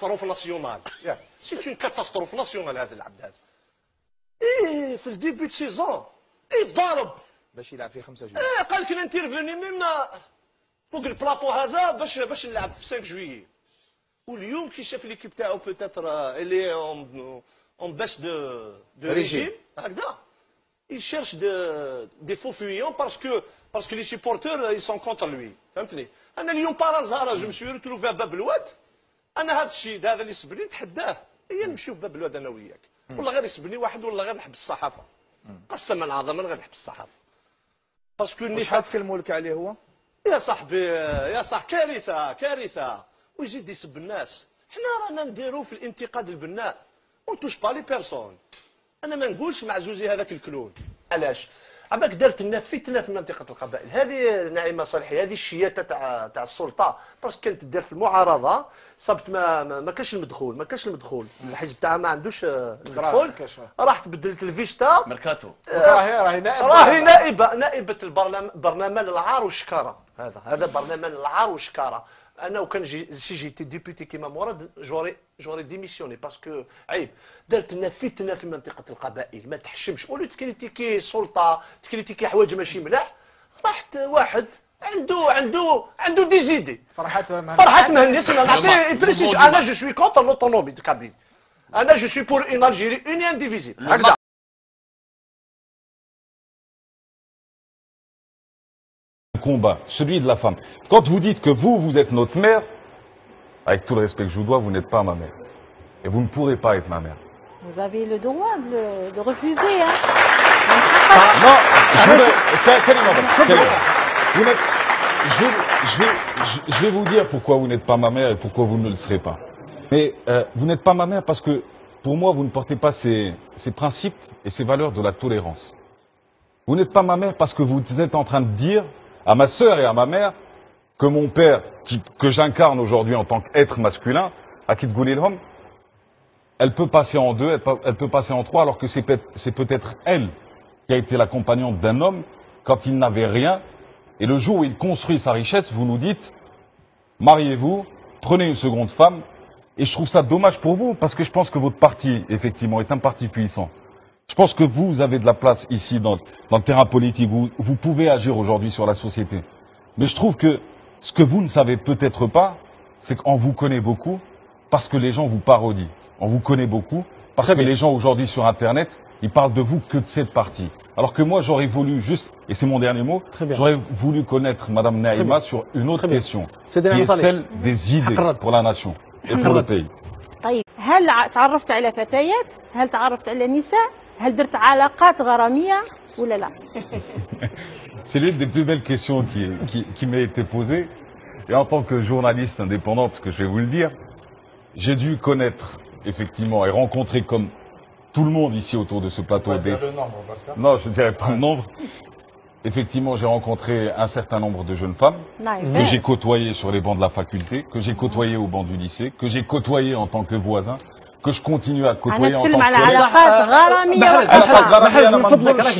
كاتاستروف ناسيونال. سي اون كاتاستروف ناسيونال هذا العبد هذا. ايه في الديبي دو سيزون ايه ضارب باش يلعب في 5 جويي. ايه قال لك نانتيرفيني ميم فوق البلاطو هذا باش نلعب في 5 جويي. واليوم كي شاف ليكيب تاعو بوتيتر اللي اون باس دو ريجيم هكذا il cherche des faux fuyants parce que les supporters ils sont contre lui. فهمتني؟ انا اليوم بارازار جو مسوي ريتروفي باب الواد. انا هذا الشيء هذا اللي سبني نتحداه. هي نمشيو في باب الواد انا وياك. والله غير يسبني واحد والله غير نحب الصحافه. قسما عظما غير نحب الصحافه. باسكو شحال تكلموا لك عليه هو؟ يا صاحبي يا صاح كارثه كارثه ويزيد يسب الناس. حنا رانا نديرو في الانتقاد البناء. اون توش با لي بيرسون. انا ما نقولش مع زوزي هذاك الكلون. علاش؟ عباك دارت لنا فتنه في منطقه القبائل. هذه نعيمه صالحي هذه الشياته تاع السلطه باسكو كانت تدار في المعارضه صابت ما كاش المدخول ما كاش المدخول الحزب تاعها ما عندوش المدخول راحت بدلت الفيشتا ميركاتو راهي نائبه البرلمان العار والشكاره. هذا برلمان العار والشكاره. انا وكان جيتي ديبوتي كيما مراد جوري ديميسيوني باسكو عيب دارت لنا فتنه في منطقه القبائل ما تحشمش ولو تكريتيكي السلطه تكريتيكي حوايج ماشي ملاح. راحت واحد عنده دي زيدي فرحات مهندس نعطيه بريسيج. انا جو سوي كونتر لوطونومي دو كابين. انا جو سوي بور اون الجيري اون انديفيزيبل هكذا. Combat, celui de la femme. Quand vous dites que vous êtes notre mère, avec tout le respect que je vous dois, vous n'êtes pas ma mère. Et vous ne pourrez pas être ma mère. Vous avez le droit de refuser, hein. Non, je vais vous dire pourquoi vous n'êtes pas ma mère et pourquoi vous ne le serez pas. Mais vous n'êtes pas ma mère parce que, pour moi, vous ne portez pas ces principes et ces valeurs de la tolérance. Vous n'êtes pas ma mère parce que vous êtes en train de dire à ma sœur et à ma mère que mon père, que j'incarne aujourd'hui en tant qu'être masculin, Akid Goulilhom, elle peut passer en deux, elle peut passer en trois, alors que c'est peut-être elle qui a été la compagnonne d'un homme quand il n'avait rien. Et le jour où il construit sa richesse, vous nous dites, mariez-vous, prenez une seconde femme. Et je trouve ça dommage pour vous, parce que je pense que votre parti, effectivement, est un parti puissant. Je pense que vous avez de la place ici dans le terrain politique où vous pouvez agir aujourd'hui sur la société. Mais je trouve que ce que vous ne savez peut-être pas, c'est qu'on vous connaît beaucoup parce que les gens vous parodient. On vous connaît beaucoup parce que les gens aujourd'hui sur Internet, ils parlent de vous que de cette partie. Alors que moi, j'aurais voulu juste, et c'est mon dernier mot, j'aurais voulu connaître Madame Naïma sur une autre question, qui est celle des idées pour la nation et pour le pays. طيب هل تعرفت على فتيات؟ هل تعرفت على نساء؟ هل درت علاقات غرامية ولا لا؟ C'est l'une des plus belles questions qui m'a été posée. Et en tant que journaliste indépendant, parce que je vais vous le dire, j'ai dû connaître effectivement et rencontrer comme tout le monde ici autour de ce plateau. Non, je ne dirais pas le nombre. Effectivement, j'ai rencontré un certain nombre de jeunes femmes que j'ai côtoyées sur les bancs de la faculté, que j'ai côtoyées au banc du lycée, que j'ai côtoyées en tant que voisin, que je continue à côtoyer en tant que علاقات غرامية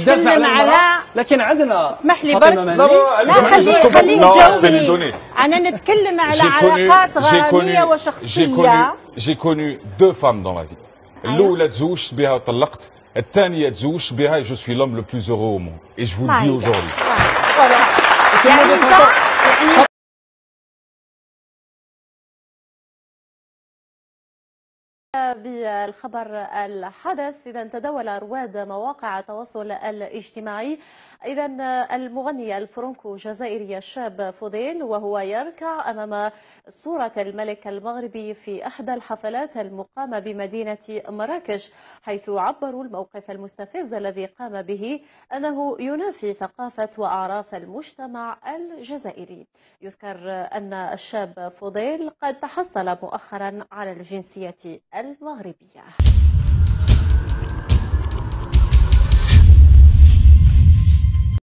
نتكلم على لكن عندنا اسمح لي برك لا خليك تجاوبني. أنا نتكلم على علاقات غرامية وشخصية. J'ai connu deux femmes dans la vie. الأولى تزوجت بها وطلقت، الثانية تزوجت بها et je suis l'homme le plus heureux au monde. Et je vous le dis aujourd'hui. بالخبر الحدث إذا تداول رواد مواقع التواصل الاجتماعي إذا المغني الفرنكو جزائري الشاب فوديل وهو يركع أمام صورة الملك المغربي في إحدى الحفلات المقامة بمدينة مراكش، حيث عبروا الموقف المستفز الذي قام به أنه ينافي ثقافة وأعراف المجتمع الجزائري. يذكر أن الشاب فوديل قد تحصل مؤخرا على الجنسية المغربية.